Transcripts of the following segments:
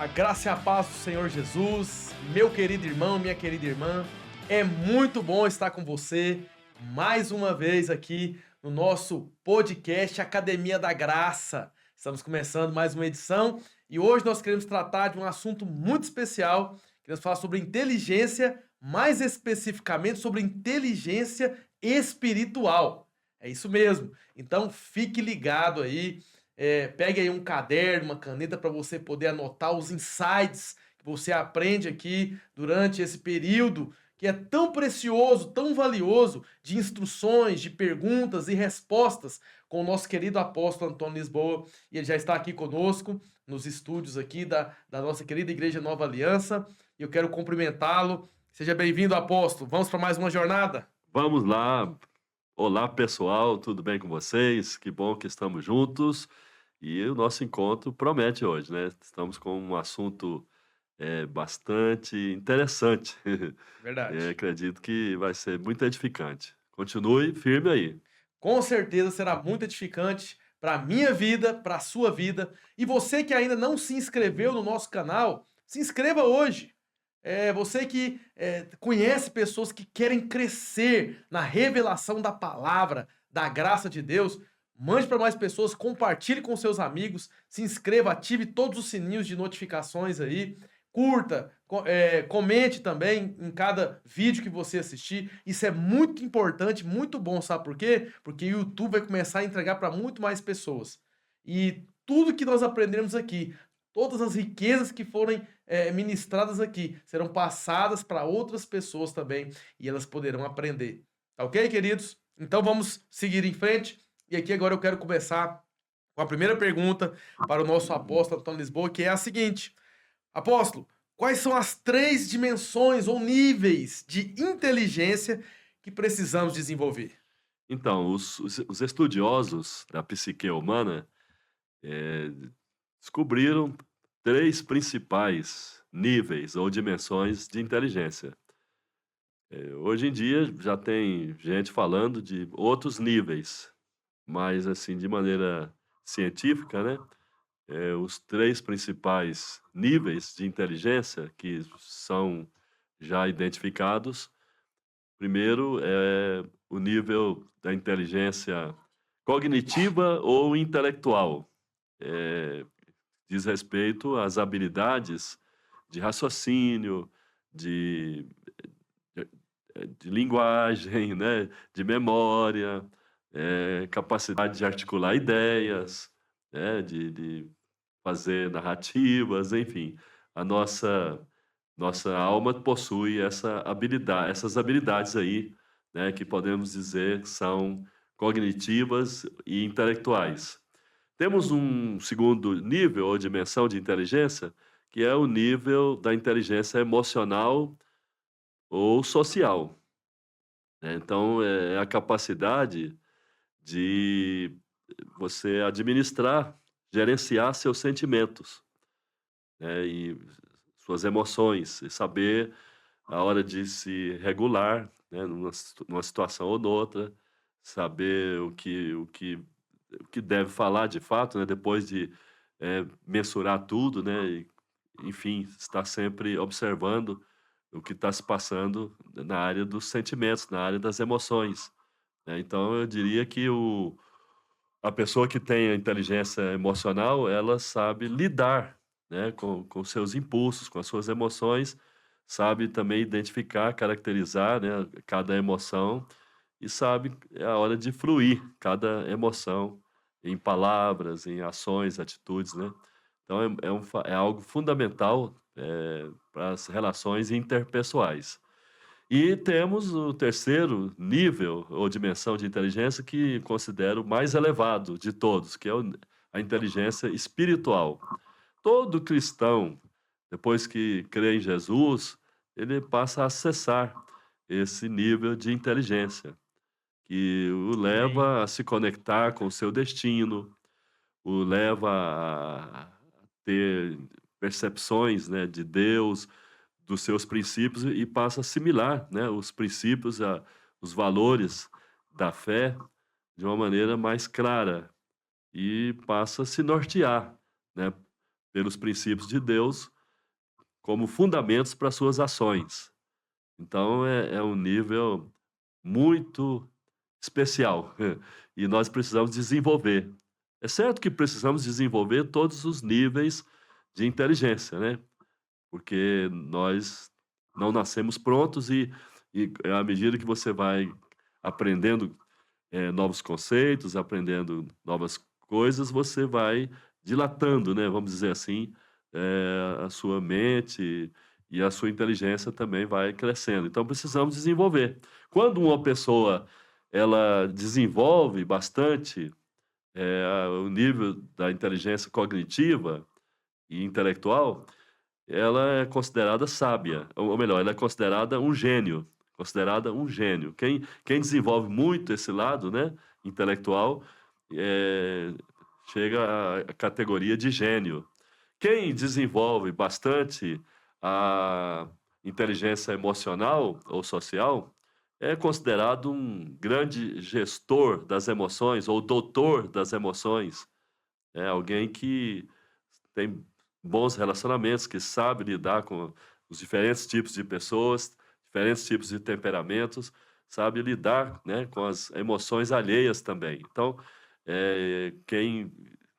A graça e a paz do Senhor Jesus, meu querido irmão, minha querida irmã, é muito bom estar com você mais uma vez aqui no nosso podcast Academia da Graça. Estamos começando mais uma edição e hoje nós queremos tratar de um assunto muito especial. Queremos falar sobre inteligência, mais especificamente sobre inteligência espiritual. É isso mesmo. Então fique ligado aí. Pegue aí um caderno, uma caneta para você poder anotar os insights que você aprende aqui durante esse período que é tão precioso, tão valioso, de instruções, de perguntas e respostas com o nosso querido apóstolo Antônio Lisboa. E ele já está aqui conosco nos estúdios aqui da nossa querida Igreja Nova Aliança. E eu quero cumprimentá-lo. Seja bem-vindo, apóstolo. Vamos para mais uma jornada? Vamos lá. Olá, pessoal, tudo bem com vocês? Que bom que estamos juntos e o nosso encontro promete hoje, né? Estamos com um assunto bastante interessante. Verdade. Acredito que vai ser muito edificante. Continue firme aí. Com certeza será muito edificante para a minha vida, para a sua vida. E você que ainda não se inscreveu no nosso canal, se inscreva hoje. Você que conhece pessoas que querem crescer na revelação da palavra, da graça de Deus, mande para mais pessoas, compartilhe com seus amigos, se inscreva, ative todos os sininhos de notificações aí, curta, comente também em cada vídeo que você assistir. Isso é muito importante, muito bom, sabe por quê? Porque o YouTube vai começar a entregar para muito mais pessoas. E tudo que nós aprendemos aqui, todas as riquezas que forem ministradas aqui, serão passadas para outras pessoas também e elas poderão aprender. Tá ok, queridos? Então vamos seguir em frente. E aqui agora eu quero começar com a primeira pergunta para o nosso apóstolo Antônio Lisboa, que é a seguinte: Apóstolo, quais são as três dimensões ou níveis de inteligência que precisamos desenvolver? Então, os estudiosos da psique humana eh, descobriram três principais níveis ou dimensões de inteligência. Hoje em dia já tem gente falando de outros níveis, mas assim, de maneira científica, né? Os três principais níveis de inteligência que são já identificados. Primeiro é o nível da inteligência cognitiva ou intelectual. Eh, Diz respeito às habilidades de raciocínio, de de linguagem, né, de memória, capacidade de articular ideias, né, de fazer narrativas, enfim. A nossa alma possui essas habilidades aí, né, que podemos dizer que são cognitivas e intelectuais. Temos um segundo nível ou dimensão de inteligência, que é o nível da inteligência emocional ou social, né. Então, é a capacidade de você administrar, gerenciar seus sentimentos, né, e suas emoções, e saber a hora de se regular, né, numa situação ou noutra, saber o que deve falar de fato, né, depois de, mensurar tudo, né, e enfim, estar sempre observando o que está se passando na área dos sentimentos, na área das emoções, né. Então eu diria que a pessoa que tem a inteligência emocional, ela sabe lidar, né, com seus impulsos, com as suas emoções, sabe também identificar, caracterizar, né, cada emoção e sabe a hora de fluir cada emoção em palavras, em ações, atitudes, né. Então é algo fundamental, para as relações interpessoais. E temos o terceiro nível ou dimensão de inteligência que considero mais elevado de todos, que é a inteligência espiritual. Todo cristão, depois que crê em Jesus, ele passa a acessar esse nível de inteligência, que o Amém. leva a se conectar com o seu destino, o leva a ter percepções, né, de Deus, dos seus princípios e passa a assimilar, né, os princípios, os valores da fé de uma maneira mais clara e passa a se nortear, né, pelos princípios de Deus como fundamentos para suas ações. Então é um nível muito especial e nós precisamos desenvolver. É certo que precisamos desenvolver todos os níveis de inteligência, né? Porque nós não nascemos prontos e à medida que você vai aprendendo novos conceitos, aprendendo novas coisas, você vai dilatando, né, vamos dizer assim, a sua mente e a sua inteligência também vai crescendo. Então precisamos desenvolver. Quando uma pessoa ela desenvolve bastante o nível da inteligência cognitiva e intelectual, ela é considerada sábia, ou melhor, ela é considerada um gênio. Quem desenvolve muito esse lado, né, intelectual, eh, chega à categoria de gênio. Quem desenvolve bastante a inteligência emocional ou social é considerado um grande gestor das emoções ou doutor das emoções. É alguém que tem bons relacionamentos, que sabe lidar com os diferentes tipos de pessoas, diferentes tipos de temperamentos, sabe lidar, né, com as emoções alheias também. Então, quem,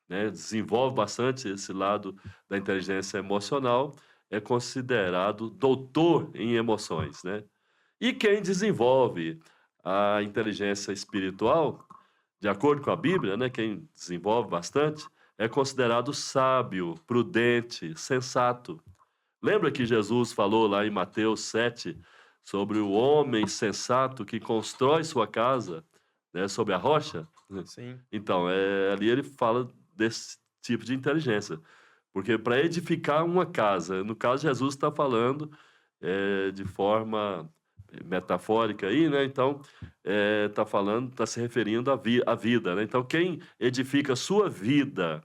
né, desenvolve bastante esse lado da inteligência emocional é considerado doutor em emoções, né? E quem desenvolve a inteligência espiritual, de acordo com a Bíblia, né, quem desenvolve bastante, é considerado sábio, prudente, sensato. Lembra que Jesus falou lá em Mateus 7 sobre o homem sensato que constrói sua casa, né, sobre a rocha? Sim. Então, ali ele fala desse tipo de inteligência. Porque para edificar uma casa, no caso, Jesus está falando de forma metafórica aí, né? Então, está falando, está se referindo à vida, né? Então, quem edifica a sua vida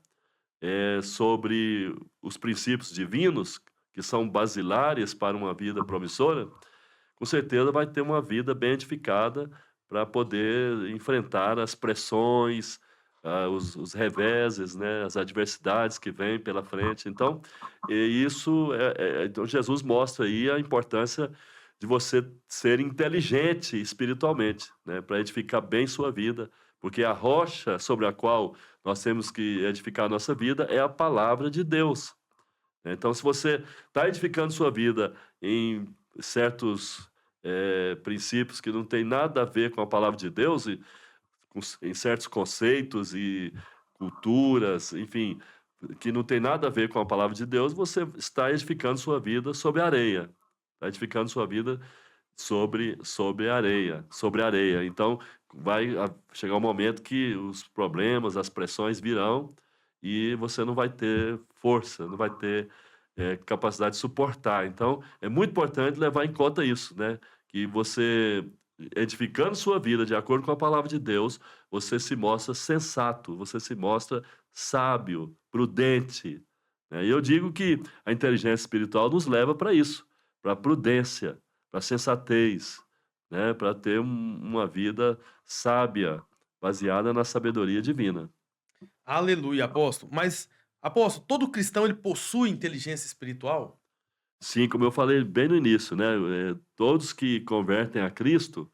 sobre os princípios divinos, que são basilares para uma vida promissora, com certeza vai ter uma vida bem edificada para poder enfrentar as pressões, os reveses, né, as adversidades que vêm pela frente. Então, então Jesus mostra aí a importância de você ser inteligente espiritualmente, né, para edificar bem sua vida, porque a rocha sobre a qual nós temos que edificar a nossa vida é a palavra de Deus. Então, se você está edificando sua vida em certos princípios que não tem nada a ver com a palavra de Deus, em certos conceitos e culturas, enfim, que não tem nada a ver com a palavra de Deus, você está edificando sua vida sobre areia. Está edificando sua vida sobre areia. Então, vai chegar um momento que os problemas, as pressões virão e você não vai ter força, não vai ter capacidade de suportar. Então, é muito importante levar em conta isso, né? Que você, edificando sua vida de acordo com a palavra de Deus, você se mostra sensato, você se mostra sábio, prudente, né? E eu digo que a inteligência espiritual nos leva para isso, para a prudência, para a sensatez, né? Para ter uma vida sábia, baseada na sabedoria divina. Aleluia, apóstolo. Mas, apóstolo, todo cristão ele possui inteligência espiritual? Sim, como eu falei bem no início, né? Todos que convertem a Cristo,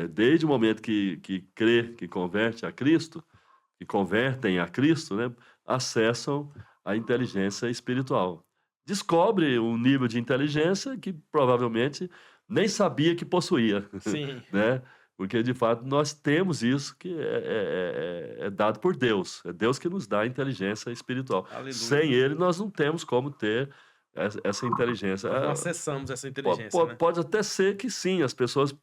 desde o momento que crê, que converte a Cristo, que convertem a Cristo, né? Acessam a inteligência espiritual. Descobre um nível de inteligência que provavelmente nem sabia que possuía, Sim. né? Porque de fato nós temos isso que é dado por Deus. É Deus que nos dá a inteligência espiritual. Aleluia. Sem Ele nós não temos como ter essa inteligência. Nós não acessamos essa Po inteligência, po né? pode até ser que sim, as pessoas,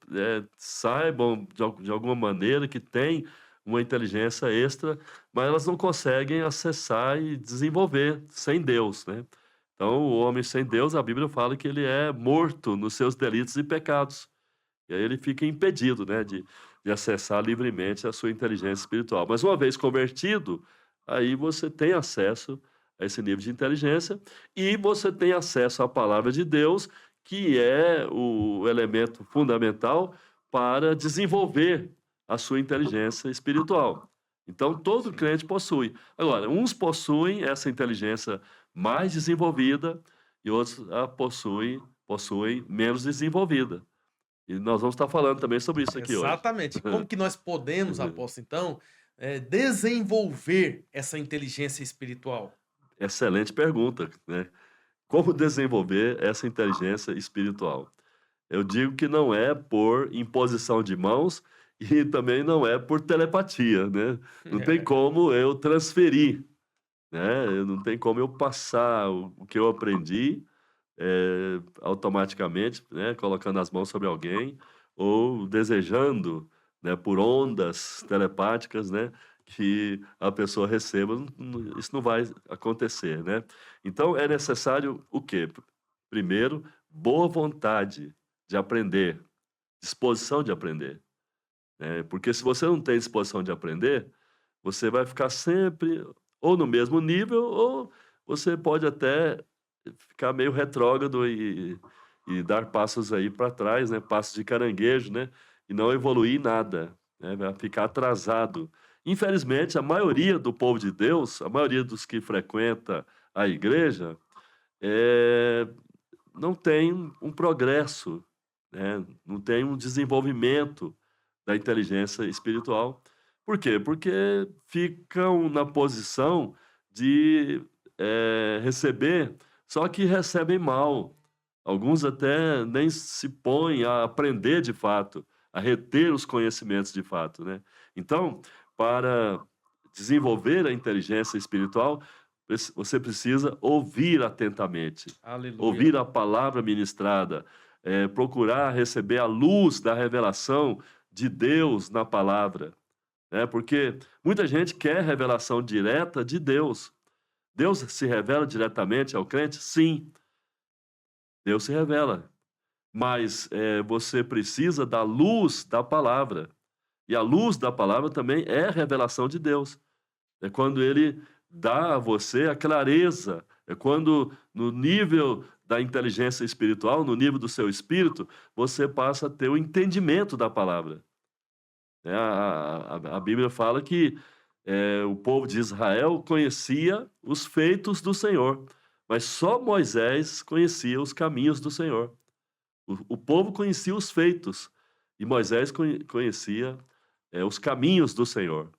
saibam de alguma maneira que tem uma inteligência extra, mas elas não conseguem acessar e desenvolver sem Deus, né. Então o homem sem Deus, a Bíblia fala que ele é morto nos seus delitos e pecados. E aí ele fica impedido, né, de acessar livremente a sua inteligência espiritual. Mas uma vez convertido, aí você tem acesso a esse nível de inteligência e você tem acesso à palavra de Deus, que é o elemento fundamental para desenvolver a sua inteligência espiritual. Então, todo Sim. crente possui. Agora, uns possuem essa inteligência mais desenvolvida e outros possuem menos desenvolvida. E nós vamos estar falando também sobre isso aqui hoje. Exatamente. E como que nós podemos, apóstolo, então, desenvolver essa inteligência espiritual? Excelente pergunta, né? Como desenvolver essa inteligência espiritual? Eu digo que não é por imposição de mãos e também não é por telepatia, né? Não tem como eu transferir, né? Não tem como eu passar o que eu aprendi automaticamente, né? Colocando as mãos sobre alguém ou desejando, né? Por ondas telepáticas, né? Que a pessoa receba. Isso não vai acontecer, né? Então é necessário o quê? Primeiro, boa vontade de aprender, disposição de aprender, né, porque se você não tem disposição de aprender, você vai ficar sempre ou no mesmo nível ou você pode até ficar meio retrógrado e dar passos aí para trás, né, passos de caranguejo, né, e não evoluir nada, né, vai ficar atrasado. Infelizmente, a maioria do povo de Deus, a maioria dos que frequenta a igreja, eh, não tem um progresso, né, não tem um desenvolvimento da inteligência espiritual. Por quê? Porque ficam na posição de, receber, só que recebem mal. Alguns até nem se põem a aprender de fato, a reter os conhecimentos de fato, né. Então, para desenvolver a inteligência espiritual, você precisa ouvir atentamente, Aleluia. ouvir a palavra ministrada, procurar receber a luz da revelação de Deus na palavra, né, porque muita gente quer revelação direta de Deus. Deus se revela diretamente ao crente? Sim, Deus se revela, mas, você precisa da luz da palavra, e a luz da palavra também é a revelação de Deus. É quando ele dá a você a clareza, é quando no nível da inteligência espiritual, no nível do seu espírito, você passa a ter o entendimento da palavra, né. A Bíblia fala que, o povo de Israel conhecia os feitos do Senhor, mas só Moisés conhecia os caminhos do Senhor. O povo conhecia os feitos e Moisés conhecia, os caminhos do Senhor.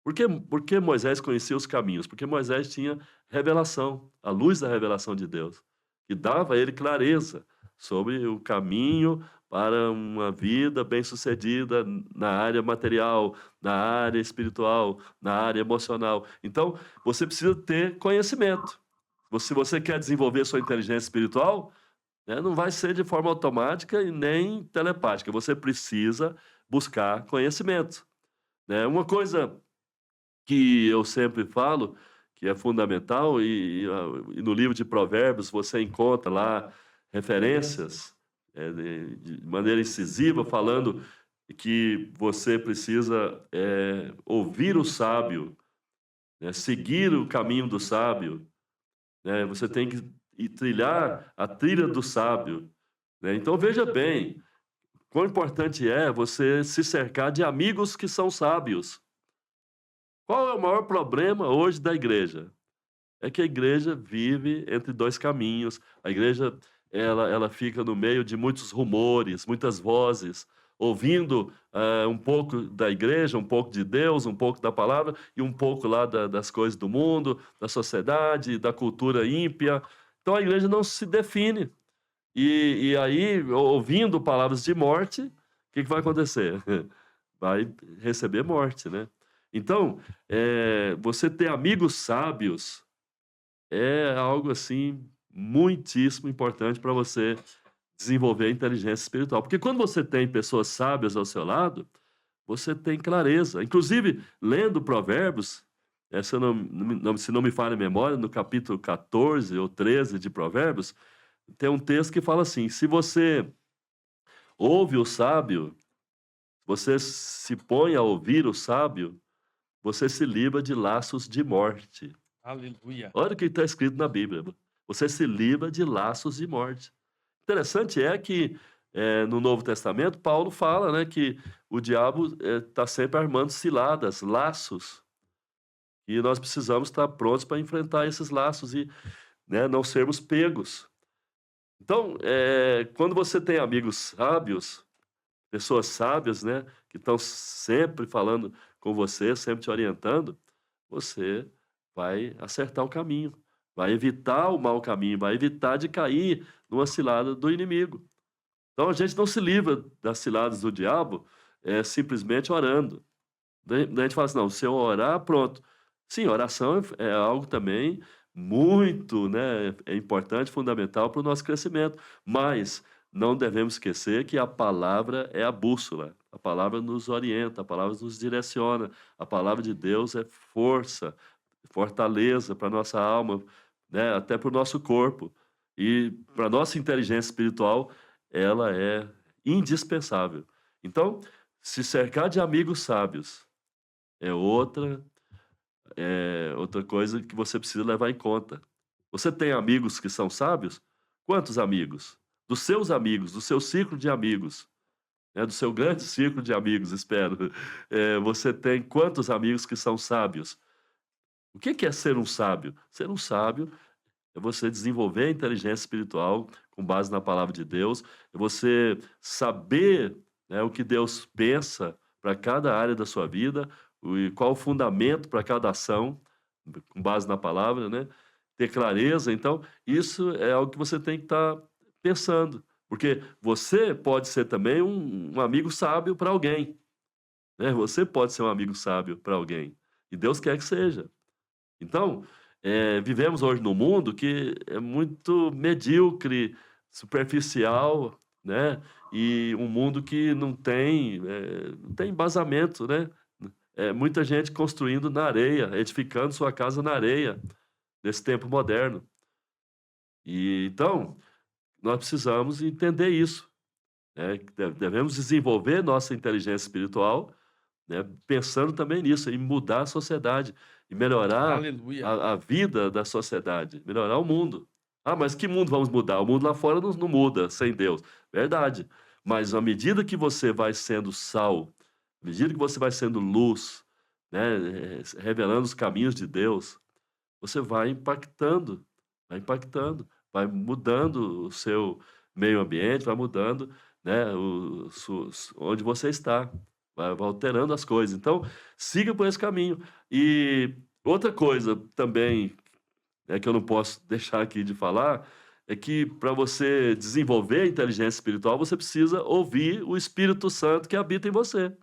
Por que Moisés conhecia os caminhos? Porque Moisés tinha revelação, a luz da revelação de Deus, que dava a ele clareza sobre o caminho para uma vida bem-sucedida na área material, na área espiritual, na área emocional. Então, você precisa ter conhecimento. Se você quer desenvolver sua inteligência espiritual, né, não vai ser de forma automática e nem telepática. Você precisa buscar conhecimento, né? Uma coisa que eu sempre falo, que é fundamental, e no livro de Provérbios você encontra lá referências, de maneira incisiva, falando que você precisa, ouvir o sábio, né, seguir o caminho do sábio, né, você tem que ir trilhar a trilha do sábio, né. Então veja bem, quão importante é você se cercar de amigos que são sábios. Qual é o maior problema hoje da igreja? É que a igreja vive entre 2 caminhos. A igreja, ela fica no meio de muitos rumores, muitas vozes, ouvindo, um pouco da igreja, um pouco de Deus, um pouco da palavra e um pouco lá das coisas do mundo, da sociedade, da cultura ímpia. Então a igreja não se define. E aí, ouvindo palavras de morte, o que que vai acontecer? Vai receber morte, né. Então, você ter amigos sábios é algo, assim, muitíssimo importante para você desenvolver a inteligência espiritual. Porque quando você tem pessoas sábias ao seu lado, você tem clareza. Inclusive, lendo Provérbios, se não me falha a memória, no capítulo 14 ou 13 de Provérbios, tem um texto que fala assim: "Se você ouve o sábio, você se põe a ouvir o sábio, você se livra de laços de morte." Aleluia. Olha o que está escrito na Bíblia. Você se livra de laços de morte. Interessante é que no Novo Testamento, Paulo fala, né, que o diabo está sempre armando ciladas, laços, e nós precisamos estar prontos para enfrentar esses laços e, né, não sermos pegos. Então, quando você tem amigos sábios, pessoas sábias, né, que estão sempre falando com você, sempre te orientando, você vai acertar o caminho, vai evitar o mau caminho, vai evitar de cair numa cilada do inimigo. Então a gente não se livra das ciladas do diabo simplesmente orando. Daí a gente fala assim, não, se eu orar, pronto. Sim, oração é algo também muito, né, é importante, fundamental para o nosso crescimento, mas não devemos esquecer que a palavra é a bússola, a palavra nos orienta, a palavra nos direciona, a palavra de Deus é força, fortaleza para a nossa alma, né, até para o nosso corpo. E para a nossa inteligência espiritual, ela é indispensável. Então, se cercar de amigos sábios é outra coisa que você precisa levar em conta. Você tem amigos que são sábios? Quantos amigos? Dos seus amigos, do seu círculo de amigos, né, do seu grande círculo de amigos, espero. Você tem quantos amigos que são sábios? O que é ser um sábio? Ser um sábio é você desenvolver a inteligência espiritual com base na palavra de Deus, é você saber, né, o que Deus pensa para cada área da sua vida, e qual o fundamento para cada ação, com base na palavra, né? Ter clareza. Então, isso é algo que você tem que estar pensando, porque você pode ser também um amigo sábio para alguém, né? Você pode ser um amigo sábio para alguém, e Deus quer que seja. Então, vivemos hoje num mundo que é muito medíocre, superficial, né, e um mundo que não tem embasamento, né. Muita gente construindo na areia, edificando sua casa na areia, nesse tempo moderno. E então, nós precisamos entender isso, né, que devemos desenvolver nossa inteligência espiritual, né, pensando também nisso, em mudar a sociedade, e melhorar Aleluia. a vida da sociedade, melhorar o mundo. Ah, mas que mundo vamos mudar? O mundo lá fora não muda sem Deus. Verdade. Mas à medida que você vai sendo sal, à medida que você vai sendo luz, né, revelando os caminhos de Deus, você vai impactando, vai mudando o seu meio ambiente, vai mudando, né, onde você está, vai alterando as coisas. Então, siga por esse caminho. E outra coisa também, que eu não posso deixar aqui de falar, é que para você desenvolver a inteligência espiritual, você precisa ouvir o Espírito Santo que habita em você.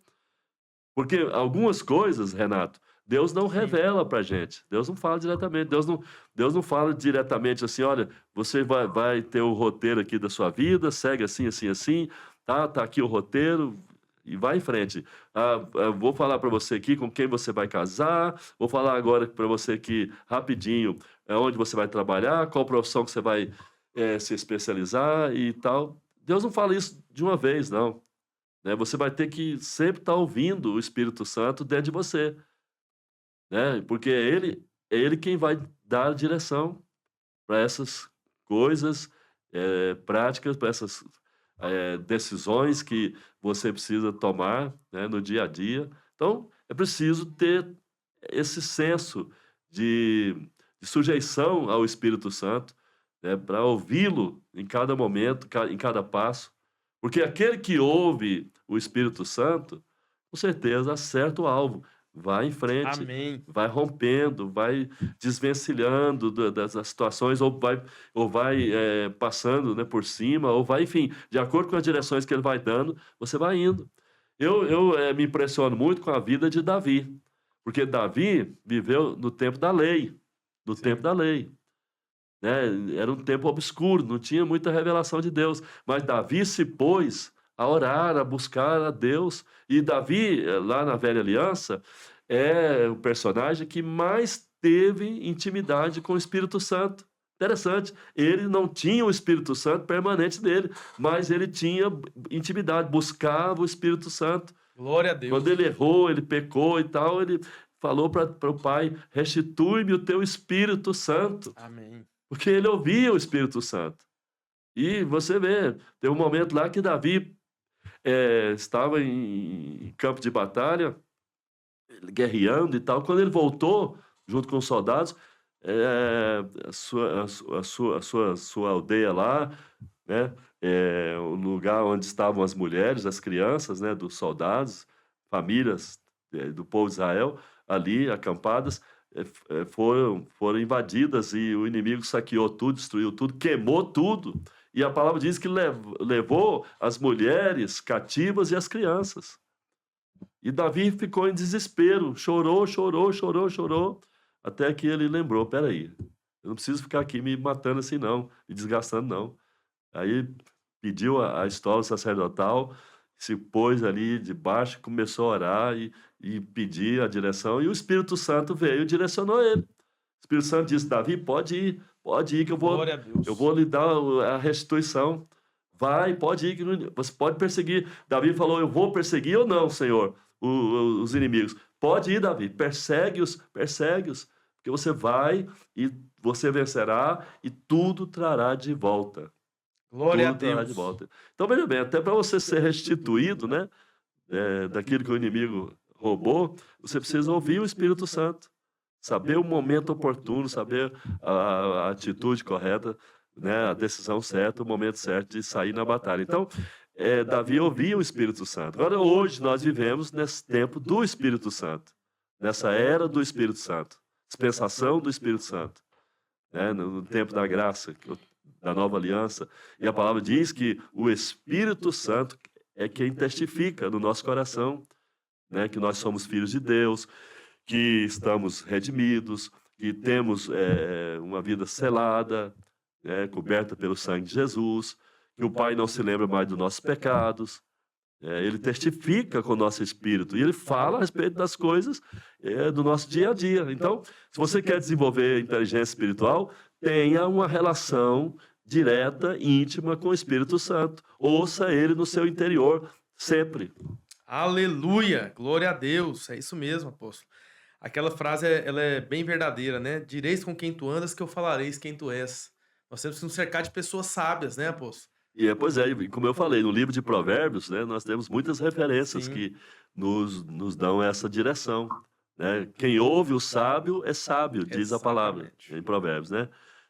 Porque algumas coisas, Renato, Deus não Sim. revela para gente. Deus não fala diretamente. Deus não fala diretamente assim: olha, você vai ter o roteiro aqui da sua vida, segue assim, assim, assim, tá aqui o roteiro, e vai em frente. Vou falar para você aqui com quem você vai casar, vou falar agora para você aqui rapidinho onde você vai trabalhar, qual profissão que você vai se especializar e tal. Deus não fala isso de uma vez, não, né? Você vai ter que sempre estar ouvindo o Espírito Santo dentro de você, né? Porque é ele quem vai dar a direção para essas coisas, práticas, para essas, decisões que você precisa tomar, né, no dia a dia. Então, é preciso ter esse senso de sujeição ao Espírito Santo, né, para ouvi-lo em cada momento, em cada passo, porque aquele que ouve o Espírito Santo, com certeza acerta o alvo, vai em frente, Amém. vai rompendo, vai desvencilhando das situações, ou vai passando, né, por cima, ou vai, enfim, de acordo com as direções que ele vai dando, você vai indo. Eu me impressiono muito com a vida de Davi, porque Davi viveu no tempo da lei, no tempo Sim. da lei, né? Era um tempo obscuro, não tinha muita revelação de Deus, mas Davi se pôs a orar, a buscar a Deus. E Davi, lá na Velha Aliança, é o personagem que mais teve intimidade com o Espírito Santo. Interessante, ele não tinha o Espírito Santo permanente nele, mas ele tinha intimidade, buscava o Espírito Santo. Glória a Quando Deus. ele errou, ele pecou e tal, ele falou para o pai: restitui-me o teu Espírito Santo. Amém. Porque ele ouvia o Espírito Santo. E você vê, tem um momento lá que Davi estava em campo de batalha, guerreando e tal. Quando ele voltou, junto com os soldados, a sua aldeia lá, né, o lugar onde estavam as mulheres, as crianças, né, dos soldados, famílias do povo de Israel, ali acampadas, foram invadidas e o inimigo saqueou tudo, destruiu tudo, queimou tudo. E a palavra diz que levou as mulheres cativas e as crianças. E Davi ficou em desespero, chorou, chorou, chorou, chorou, até que ele lembrou: peraí, eu não preciso ficar aqui me matando assim não, me desgastando não. Aí pediu a estola sacerdotal, se pôs ali debaixo, começou a orar e pedir a direção, e o Espírito Santo veio e direcionou ele. O Espírito Santo disse: Davi, pode ir que eu Glória a Deus. vou lhe dar a restituição. Vai, pode ir, que você pode perseguir. Davi falou: eu vou perseguir ou não, Senhor, os inimigos? Pode ir, Davi, persegue-os, porque você vai e você vencerá e tudo trará de volta. Glória a Tudo trará de Deus. volta. Então, veja bem, até para você ser restituído, né, daquilo que o inimigo roubou, você precisa ouvir o Espírito Santo, saber o momento oportuno, saber a atitude correta, né, a decisão certa, o momento certo de sair na batalha. Então, Davi ouvia o Espírito Santo. Agora, hoje, nós vivemos nesse tempo do Espírito Santo, nessa era do Espírito Santo, dispensação do Espírito Santo, né, no tempo da graça, da nova aliança. E a palavra diz que o Espírito Santo é quem testifica no nosso coração, né, que nós somos filhos de Deus, que estamos redimidos, que temos uma vida selada, coberta pelo sangue de Jesus, que o Pai não se lembra mais dos nossos pecados. Ele testifica com o nosso espírito e ele fala a respeito das coisas do nosso dia a dia. Então, se você quer desenvolver inteligência espiritual, tenha uma relação direta, íntima com o Espírito Santo. Ouça ele no seu interior sempre. Aleluia! Glória a Deus. É isso mesmo, apóstolo. Aquela frase, ela é bem verdadeira, né? Direis com quem tu andas, que eu falareis quem tu és. Nós temos que nos cercar de pessoas sábias, né, apóstolo? Pois é, e como eu falei, no livro de Provérbios, né, nós temos muitas referências Sim. que nos dão essa direção, né? Quem ouve o sábio é sábio, diz a palavra Exatamente. em Provérbios, né?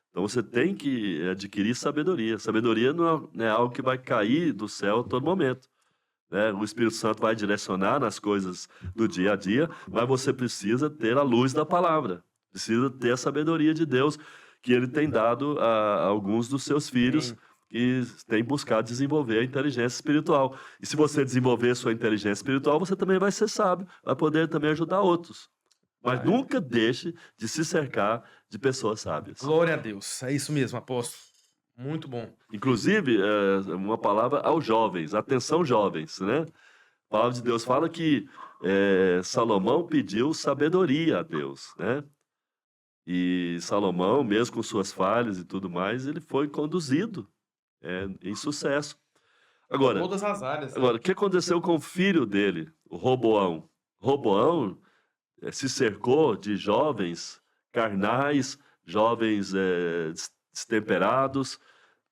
Então você tem que adquirir sabedoria. Sabedoria não é algo que vai cair do céu a todo momento, né? O Espírito Santo vai direcionar nas coisas do dia a dia, mas você precisa ter a luz da palavra, precisa ter a sabedoria de Deus que ele tem dado a alguns dos seus filhos Sim. que têm buscado desenvolver a inteligência espiritual. E se você desenvolver sua inteligência espiritual, você também vai ser sábio, vai poder também ajudar outros. Mas Vai. nunca deixe de se cercar de pessoas sábias. Glória a Deus. É isso mesmo, apóstolo. Muito bom. Inclusive, uma palavra aos jovens, atenção jovens, né? A palavra de Deus fala que Salomão pediu sabedoria a Deus, né? E Salomão, mesmo com suas falhas e tudo mais, ele foi conduzido em sucesso. Agora, Todas as áreas, né? o que aconteceu com o filho dele, o Roboão? Roboão se cercou de jovens carnais, jovens destemperados,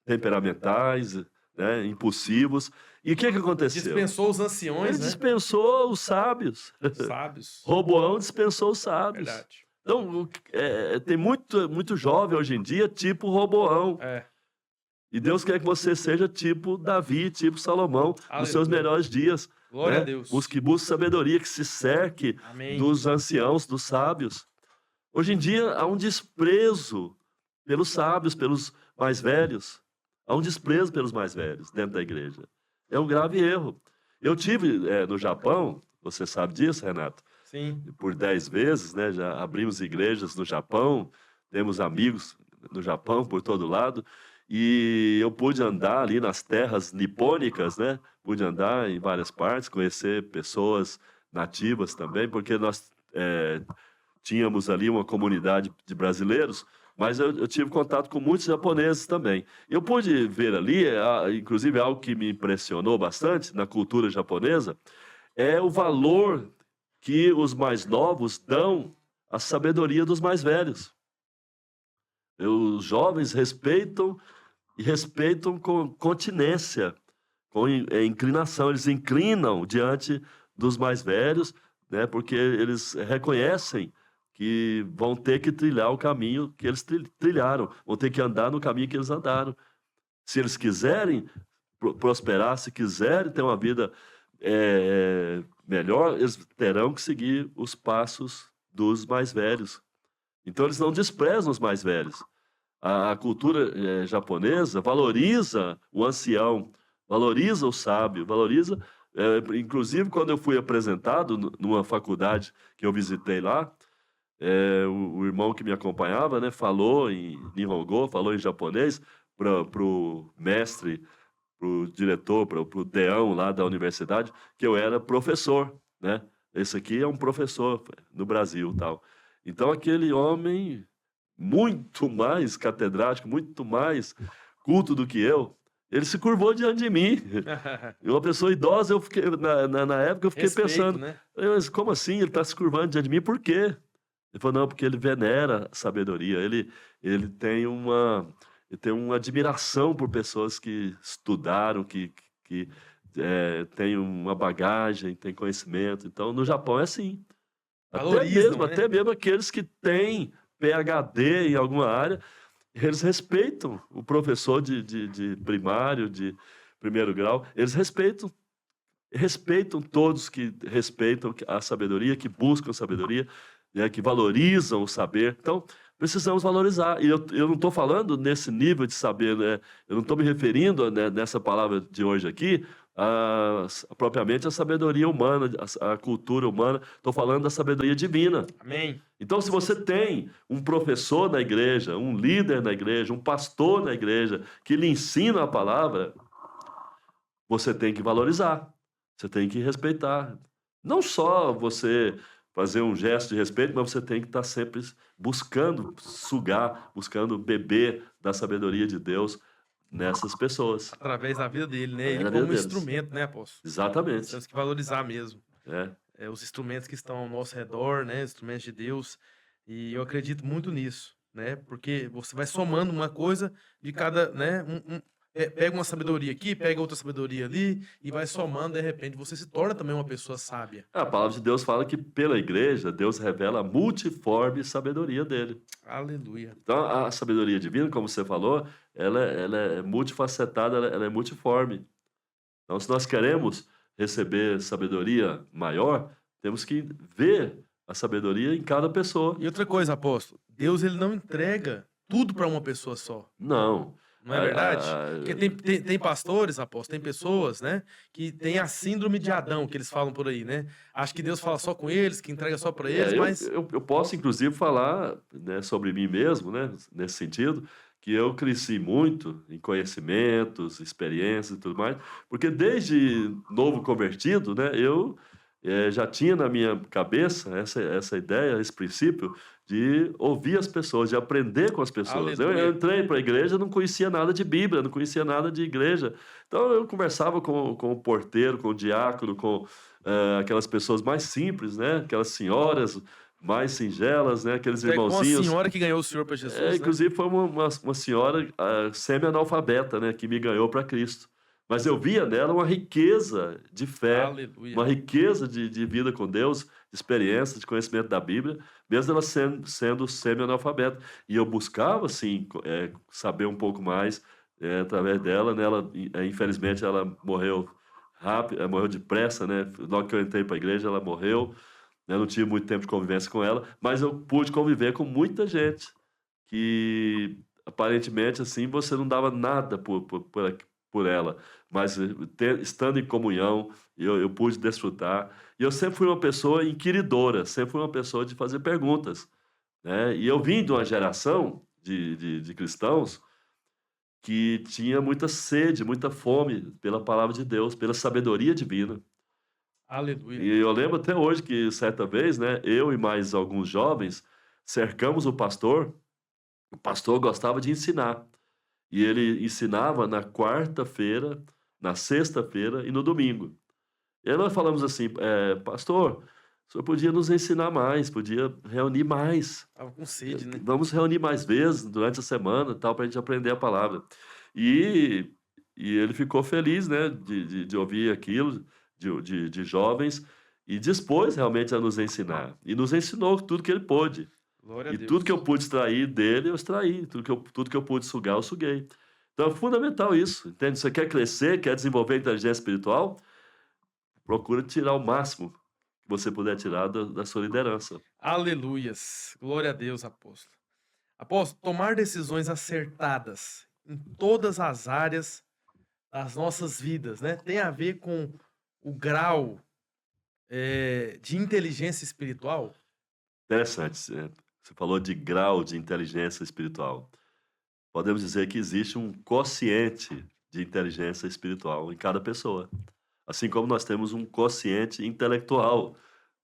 temperamentais, né, impulsivos. E o que aconteceu? Dispensou os Ele anciões, né? dispensou os sábios. Sábios. Roboão dispensou os sábios. Verdade. Então, tem muito jovem hoje em dia, tipo Roboão. É. E Deus quer que você seja tipo Davi, tipo Salomão, nos seus Aleluia. melhores dias. Glória né? a Deus. Busque sabedoria, que se cerque Amém. dos anciãos, dos sábios. Hoje em dia há um desprezo pelos sábios, pelos mais velhos. Há um desprezo pelos mais velhos dentro da igreja. É um grave erro. Eu tive no Japão, você sabe disso, Renato? Sim. Por 10 vezes, né? Já abrimos igrejas no Japão, temos amigos no Japão por todo lado. E eu pude andar ali nas terras nipônicas, né? Pude andar em várias partes, conhecer pessoas nativas também, porque nós tínhamos ali uma comunidade de brasileiros, mas eu tive contato com muitos japoneses também. Eu pude ver ali, inclusive algo que me impressionou bastante na cultura japonesa, é o valor que os mais novos dão à sabedoria dos mais velhos. Os jovens respeitam e respeitam com continência, com inclinação. Eles inclinam diante dos mais velhos, né, porque eles reconhecem que vão ter que trilhar o caminho que eles trilharam, vão ter que andar no caminho que eles andaram. Se eles quiserem prosperar, se quiserem ter uma vida melhor, eles terão que seguir os passos dos mais velhos. Então, eles não desprezam os mais velhos. A cultura japonesa valoriza o ancião, valoriza o sábio, valoriza. Inclusive, quando eu fui apresentado numa faculdade que eu visitei lá, o irmão que me acompanhava, né, falou em Nihongo, falou em japonês para o mestre, para o diretor, para o deão lá da universidade, que eu era professor, né? Esse aqui é um professor no Brasil, tal. Então, aquele homem muito mais catedrático, muito mais culto do que eu, ele se curvou diante de mim. E uma pessoa idosa, eu fiquei, na época, eu fiquei Respeito, pensando, né? mas como assim? Ele está se curvando diante de mim, por quê? Ele falou, não, porque ele venera a sabedoria, ele tem uma admiração por pessoas que estudaram, que têm uma bagagem, têm conhecimento. Então, no Japão é assim. Valorizam, né? Até mesmo aqueles que têm PhD em alguma área, eles respeitam o professor de primário, de primeiro grau, eles respeitam todos que respeitam a sabedoria, que buscam sabedoria, né, que valorizam o saber. Então, precisamos valorizar. E eu não estou falando nesse nível de saber, né? Eu não estou me referindo, né, nessa palavra de hoje aqui, propriamente a sabedoria humana, a cultura humana. Estou falando da sabedoria divina. Amém. Então, se você tem um professor na igreja, um líder na igreja, um pastor na igreja, que lhe ensina a palavra, você tem que valorizar, você tem que respeitar. Não só você fazer um gesto de respeito, mas você tem que estar sempre buscando sugar, buscando beber da sabedoria de Deus nessas pessoas. Através da vida dele, né? Ele Na vida como deles. instrumento, né, apóstolo? Exatamente. Temos que valorizar mesmo. Os instrumentos que estão ao nosso redor, né? Instrumentos de Deus. E eu acredito muito nisso, né? Porque você vai somando uma coisa de cada, né? Pega uma sabedoria aqui, pega outra sabedoria ali e vai somando, de repente você se torna também uma pessoa sábia. A palavra de Deus fala que pela igreja, Deus revela a multiforme sabedoria dele. Aleluia. Então, a sabedoria divina, como você falou, ela é multifacetada, ela é multiforme. Então, se nós queremos receber sabedoria maior, temos que ver a sabedoria em cada pessoa. E outra coisa, apóstolo, Deus ele não entrega tudo para uma pessoa só. Não. Não é verdade? Porque tem pastores, apóstolos, tem pessoas, né, que tem a síndrome de Adão, que eles falam por aí, né? Acho que Deus fala só com eles, que entrega só para eles, mas... Eu posso, inclusive, falar, né, sobre mim mesmo, né, nesse sentido, que eu cresci muito em conhecimentos, experiências e tudo mais, porque desde novo convertido, né, eu já tinha na minha cabeça essa ideia, esse princípio de ouvir as pessoas, de aprender com as pessoas. Eu Aleluia. entrei para a igreja, não conhecia nada de Bíblia, não conhecia nada de igreja. Então eu conversava com o porteiro, com o diácono, com aquelas pessoas mais simples, né? Aquelas senhoras mais singelas, né? Aqueles É com a irmãozinhos. senhora que ganhou o Senhor para Jesus, né? Inclusive foi uma senhora semi-analfabeta, né? Que me ganhou para Cristo. Mas eu via nela uma riqueza de fé, Aleluia. uma riqueza de vida com Deus, de experiência, de conhecimento da Bíblia, mesmo ela sendo semi-analfabeta. E eu buscava, assim, saber um pouco mais através dela. Né? Infelizmente, ela morreu rápido, morreu depressa, né? Logo que eu entrei para a igreja, ela morreu. Eu não tive muito tempo de convivência com ela, mas eu pude conviver com muita gente que, aparentemente, assim, você não dava nada por ela, mas estando em comunhão, eu pude desfrutar. E eu sempre fui uma pessoa inquiridora, sempre fui uma pessoa de fazer perguntas, né? E eu vim de uma geração de cristãos que tinha muita sede, muita fome pela palavra de Deus, pela sabedoria divina. Aleluia. E eu lembro até hoje que, certa vez, né, eu e mais alguns jovens cercamos o pastor gostava de ensinar. E ele ensinava na quarta-feira, na sexta-feira e no domingo. E aí nós falamos assim, pastor, o senhor podia nos ensinar mais, podia reunir mais. Tava com sede, né? Vamos reunir mais vezes durante a semana, tal, para a gente aprender a palavra. E, e ele ficou feliz, né, de ouvir aquilo, de jovens, e dispôs realmente a nos ensinar. E nos ensinou tudo que ele pôde. Glória a E tudo que eu Deus. pude extrair dele, eu extraí. Tudo que eu pude sugar, eu suguei. Então é fundamental isso, entende? Você quer crescer, quer desenvolver a inteligência espiritual? Procura tirar o máximo que você puder tirar da sua liderança. Aleluias. Glória a Deus, apóstolo. Apóstolo, tomar decisões acertadas em todas as áreas das nossas vidas, né? Tem a ver com o grau de inteligência espiritual? Interessante. Você falou de grau de inteligência espiritual. Podemos dizer que existe um quociente de inteligência espiritual em cada pessoa. Assim como nós temos um quociente intelectual,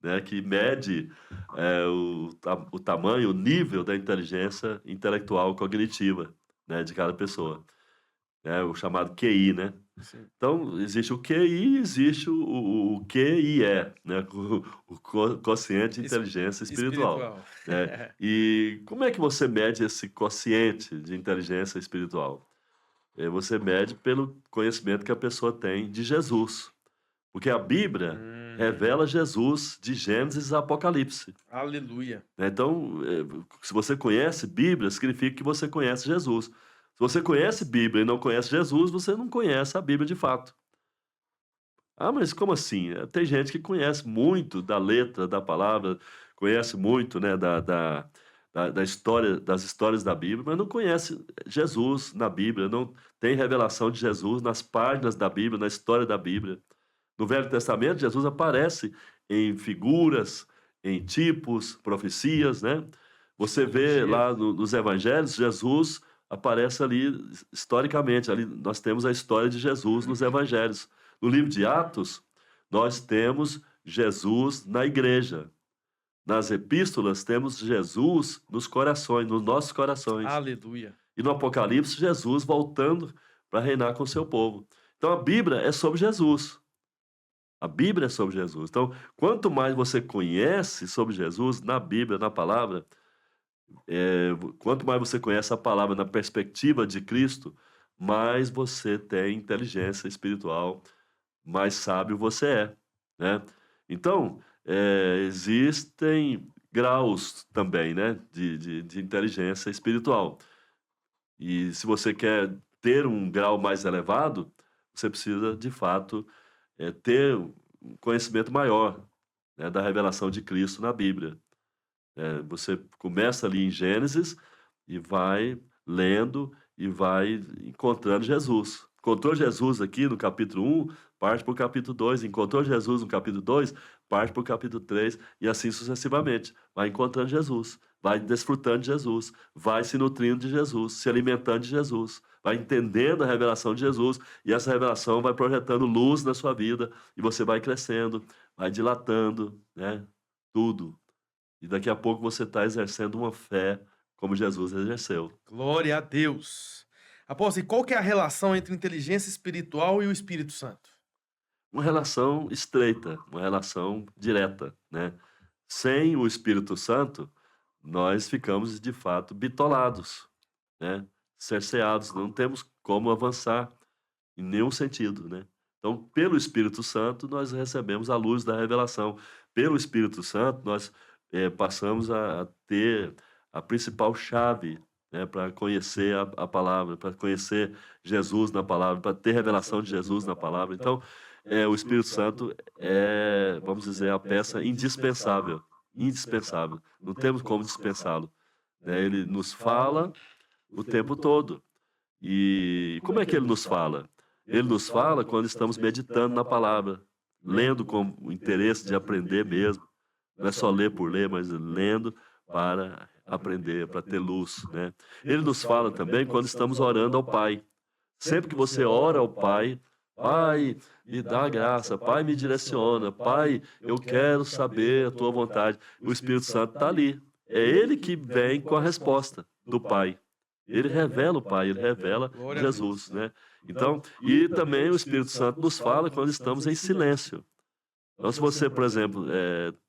né, que mede o tamanho, o nível da inteligência intelectual cognitiva, né, de cada pessoa. É o chamado QI, né? Sim. Então, existe o QI e existe o QIE, né? O quociente de Es- inteligência espiritual. Espiritual. Né? E como é que você mede esse quociente de inteligência espiritual? Você mede pelo conhecimento que a pessoa tem de Jesus. Porque a Bíblia Hum, revela Jesus de Gênesis a Apocalipse. aleluia. Né? Então, se você conhece Bíblia, significa que você conhece Jesus. Se você conhece Bíblia e não conhece Jesus, você não conhece a Bíblia de fato. Ah, mas como assim? Tem gente que conhece muito da letra, da palavra, conhece muito, né, da história, das histórias da Bíblia, mas não conhece Jesus na Bíblia, não tem revelação de Jesus nas páginas da Bíblia, na história da Bíblia. No Velho Testamento, Jesus aparece em figuras, em tipos, profecias, né? Você vê Simbologia. lá nos evangelhos, Jesus aparece ali historicamente. Ali nós temos a história de Jesus nos evangelhos. No livro de Atos, nós temos Jesus na igreja. Nas epístolas, temos Jesus nos corações, nos nossos corações. Aleluia. E no Apocalipse, Jesus voltando para reinar com o seu povo. Então a Bíblia é sobre Jesus. A Bíblia é sobre Jesus. Então, quanto mais você conhece sobre Jesus na Bíblia, na palavra, quanto mais você conhece a palavra na perspectiva de Cristo, mais você tem inteligência espiritual, mais sábio você é, né? Então, existem graus também, né, de inteligência espiritual. E se você quer ter um grau mais elevado, você precisa, de fato, ter um conhecimento maior, né, da revelação de Cristo na Bíblia. Você começa ali em Gênesis e vai lendo e vai encontrando Jesus. Encontrou Jesus aqui no capítulo 1, parte para o capítulo 2. Encontrou Jesus no capítulo 2, parte para o capítulo 3, e assim sucessivamente. Vai encontrando Jesus, vai desfrutando de Jesus, vai se nutrindo de Jesus, se alimentando de Jesus, vai entendendo a revelação de Jesus, e essa revelação vai projetando luz na sua vida, e você vai crescendo, vai dilatando, né? Tudo. E daqui a pouco você está exercendo uma fé como Jesus exerceu. Glória a Deus. Apóstolo, e qual que é a relação entre inteligência espiritual e o Espírito Santo? Uma relação estreita, uma relação direta, né? Sem o Espírito Santo, nós ficamos de fato bitolados, né? Cerceados, não temos como avançar em nenhum sentido, né? Então, pelo Espírito Santo, nós recebemos a luz da revelação. Pelo Espírito Santo, nós passamos a ter a principal chave, né, para conhecer a palavra, para conhecer Jesus na palavra, para ter revelação de Jesus na palavra. Então, o Espírito Santo é, vamos dizer, a peça indispensável, indispensável. Não temos como dispensá-lo, né? Ele nos fala o tempo todo. E como é que ele nos fala? Ele nos fala quando estamos meditando na palavra, lendo com o interesse de aprender mesmo. Não é só ler por ler, mas lendo para aprender, para ter luz, né? Ele nos fala também quando estamos orando ao Pai. Sempre que você ora ao Pai, Pai, me dá graça, Pai, me direciona, Pai, eu quero saber a tua vontade. O Espírito Santo está ali. É ele que vem com a resposta do Pai. Ele revela o Pai, ele revela Glória a Jesus, Deus. né? Então, e também o Espírito Santo nos fala quando estamos em silêncio. Então, se você, por exemplo,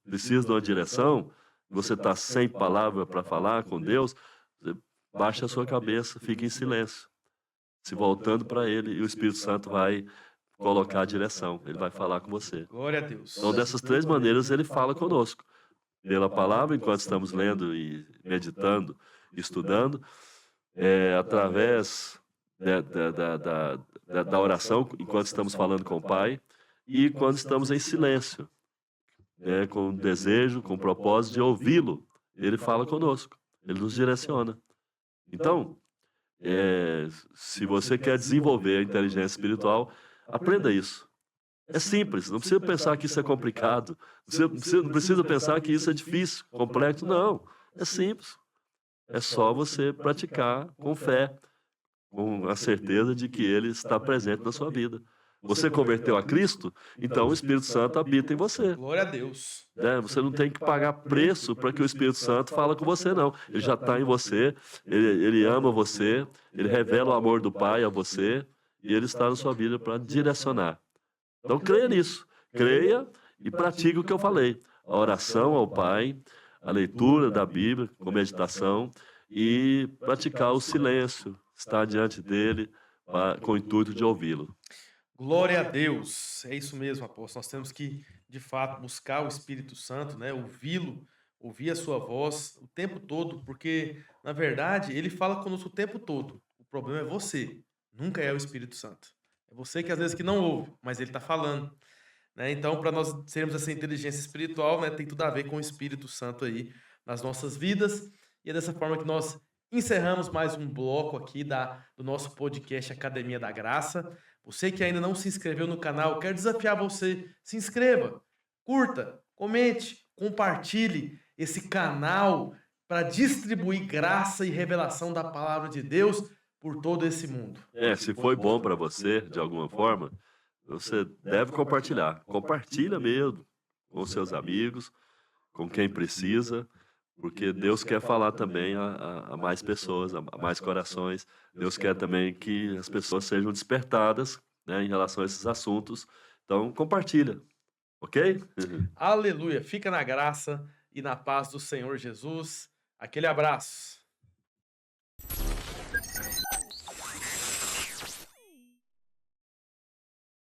precisa de uma direção, você está sem palavra para falar com Deus, você baixa a sua cabeça, fica em silêncio. se voltando para Ele, e o Espírito Santo vai colocar a direção, ele vai falar com você. Glória a Deus. Então, dessas três maneiras, ele fala conosco. Pela palavra, enquanto estamos lendo e meditando, estudando, através da oração, enquanto estamos falando com o Pai, e quando estamos em silêncio, com desejo, com propósito de ouvi-lo, ele fala conosco, ele nos direciona. Então, se você quer desenvolver a inteligência espiritual, aprenda isso. É simples, não precisa pensar que isso é complicado, não precisa pensar que isso é difícil, complexo, não. É simples. É só você praticar com fé, com a certeza de que Ele está presente na sua vida. Você converteu a Cristo, então o Espírito Santo habita em você. Glória a Deus. Você não tem que pagar preço para que o Espírito Santo fale com você, não. Ele já está em você, ele ama você, ele revela o amor do Pai a você, e ele está na sua vida para direcionar. Então creia nisso, creia e pratique o que eu falei. A oração ao Pai, a leitura da Bíblia com meditação e praticar o silêncio, estar diante dele com o intuito de ouvi-lo. Glória a Deus. É isso mesmo, apóstolo. Nós temos que, de fato, buscar o Espírito Santo, né? Ouvi-lo, ouvir a sua voz o tempo todo, porque, na verdade, ele fala conosco o tempo todo. O problema é você, nunca é o Espírito Santo. É você que às vezes que não ouve, mas ele está falando, né? Então, para nós sermos essa inteligência espiritual, né, tem tudo a ver com o Espírito Santo aí nas nossas vidas. E é dessa forma que nós encerramos mais um bloco aqui do nosso podcast Academia da Graça. Você que ainda não se inscreveu no canal, quero desafiar você, se inscreva, curta, comente, compartilhe esse canal para distribuir graça e revelação da palavra de Deus por todo esse mundo. Se foi bom para você, de alguma forma, você deve compartilhar. Compartilha mesmo com seus amigos, com quem precisa, porque Deus quer falar também a mais pessoas, a mais corações. Deus quer também que as pessoas sejam despertadas, né, em relação a esses assuntos. Então, compartilha, ok? Aleluia! Fica na graça e na paz do Senhor Jesus. Aquele abraço.